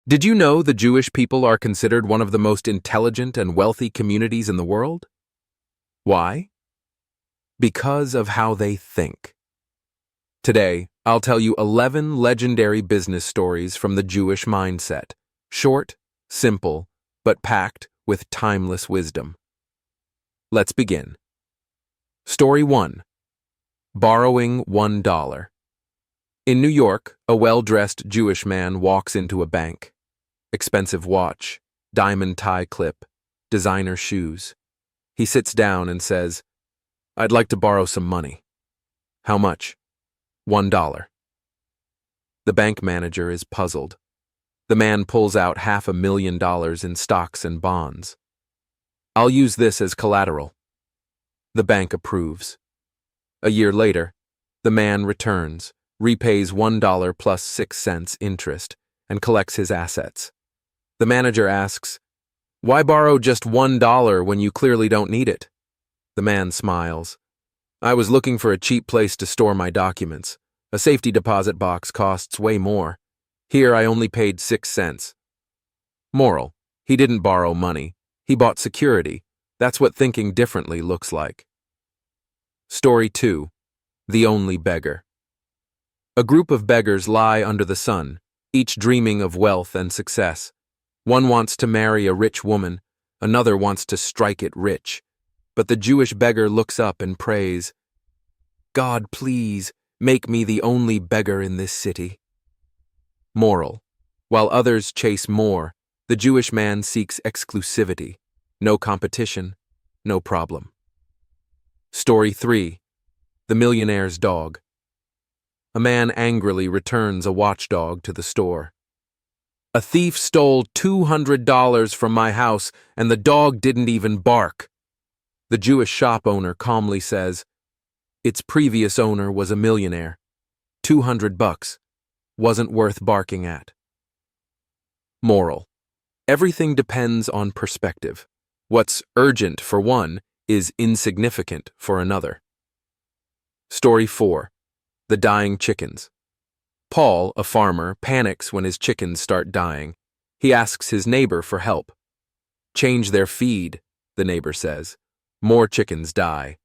Did you know the Jewish people are considered one of the most intelligent and wealthy communities in the world? Why? Because of how they think. Today, I'll tell you 11 legendary business stories from the Jewish mindset. Short, simple, but packed with timeless wisdom. Let's begin. Story 1. Borrowing $1. In New York, a well-dressed Jewish man walks into a bank. Expensive watch, diamond tie clip, designer shoes. He sits down and says, "I'd like to borrow some money." "How much?" $1. The bank manager is puzzled. The man pulls out $500,000 in stocks and bonds. "I'll use this as collateral." The bank approves. A year later, the man returns, repays $1 plus 6 cents interest, and collects his assets. The manager asks, "Why borrow just $1 when you clearly don't need it?" The man smiles. "I was looking for a cheap place to store my documents. A safety deposit box costs way more. Here I only paid 6 cents. Moral: he didn't borrow money. He bought security. That's what thinking differently looks like. Story 2. The Only Beggar. A group of beggars lie under the sun, each dreaming of wealth and success. One wants to marry a rich woman, another wants to strike it rich. But the Jewish beggar looks up and prays, "God, please, make me the only beggar in this city." Moral: while others chase more, the Jewish man seeks exclusivity. No competition, no problem. Story 3. The Millionaire's Dog. A man angrily returns a watchdog to the store. "A thief stole $200 from my house, and the dog didn't even bark." The Jewish shop owner calmly says, "Its previous owner was a millionaire. $200 wasn't worth barking at." Moral: everything depends on perspective. What's urgent for one is insignificant for another. Story 4. The Dying Chickens. Paul, a farmer, panics when his chickens start dying. He asks his neighbor for help. "Change their feed," the neighbor says. "More chickens die."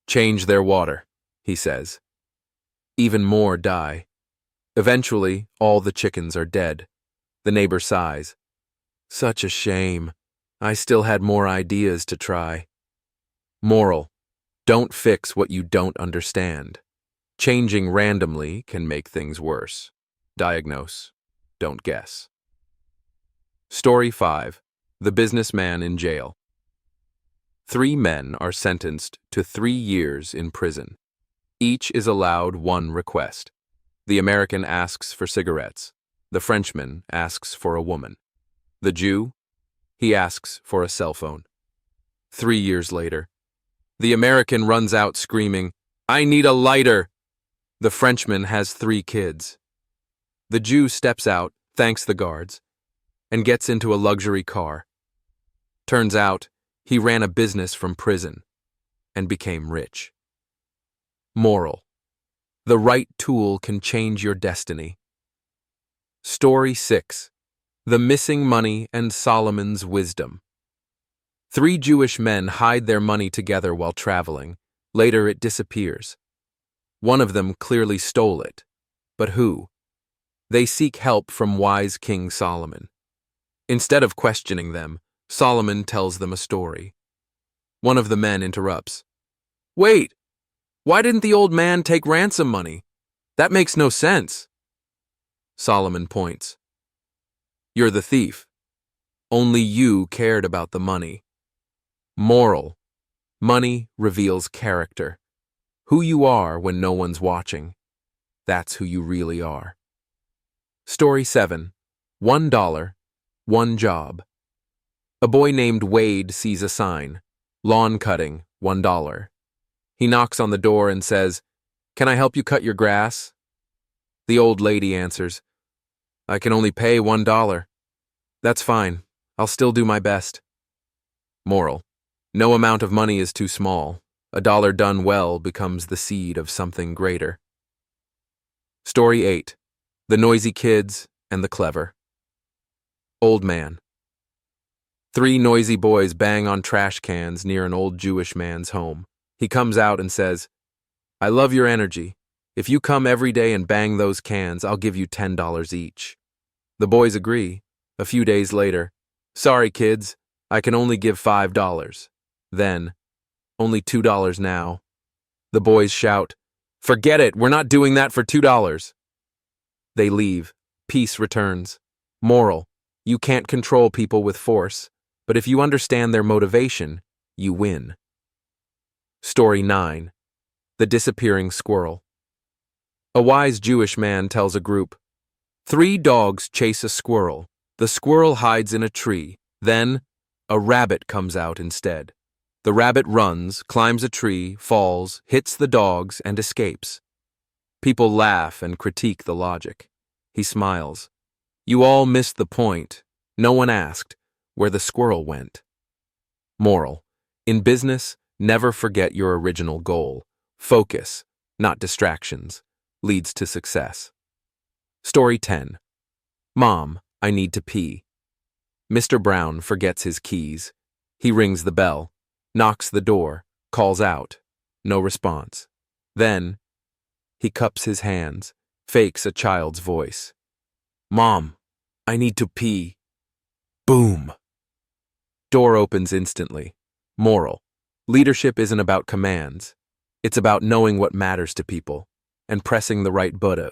"Change their water," he says. Even more die. Eventually, all the chickens are dead. The neighbor sighs. "Such a shame. I still had more ideas to try." Moral: don't fix what you don't understand. Changing randomly can make things worse. Diagnose, don't guess. Story 5. The Businessman in Jail. 3 men are sentenced to 3 years in prison. Each is allowed one request. The American asks for cigarettes. The Frenchman asks for a woman. The Jew? He asks for a cell phone. 3 years later, the American runs out screaming, "I need a lighter!" The Frenchman has 3 kids. The Jew steps out, thanks the guards, and gets into a luxury car. Turns out, he ran a business from prison and became rich. Moral: the right tool can change your destiny. Story 6. The Missing Money and Solomon's Wisdom. 3 Jewish men hide their money together while traveling. Later it disappears. One of them clearly stole it. But who? They seek help from wise King Solomon. Instead of questioning them, Solomon tells them a story. One of the men interrupts. "Wait! Why didn't the old man take ransom money? That makes no sense." Solomon points. "You're the thief. Only you cared about the money." Moral: money reveals character. Who you are when no one's watching. That's who you really are. Story 7. $1, one job. A boy named Wade sees a sign. Lawn cutting, $1. He knocks on the door and says, "Can I help you cut your grass?" The old lady answers, "I can only pay $1. "That's fine. I'll still do my best." Moral: no amount of money is too small. A dollar done well becomes the seed of something greater. Story 8. The Noisy Kids and the Clever. Old man. Three noisy boys bang on trash cans near an old Jewish man's home. He comes out and says, "I love your energy. If you come every day and bang those cans, I'll give you $10 each." The boys agree. A few days later, "Sorry, kids, I can only give $5. Then, "Only $2 now." The boys shout, "Forget it, we're not doing that for $2. They leave. Peace returns. Moral: you can't control people with force, but if you understand their motivation, you win. Story 9. The Disappearing Squirrel. A wise Jewish man tells a group, "Three dogs chase a squirrel. The squirrel hides in a tree. Then, a rabbit comes out instead. The rabbit runs, climbs a tree, falls, hits the dogs, and escapes. People laugh and critique the logic. He smiles. You all missed the point. No one asked where the squirrel went." Moral: in business, never forget your original goal. Focus, not distractions, leads to success. Story 10. Mom, I need to pee. Mr. Brown forgets his keys. He rings the bell, knocks the door, calls out. No response. Then, he cups his hands, fakes a child's voice. "Mom, I need to pee." Boom! Door opens instantly. Moral: leadership isn't about commands. It's about knowing what matters to people and pressing the right button.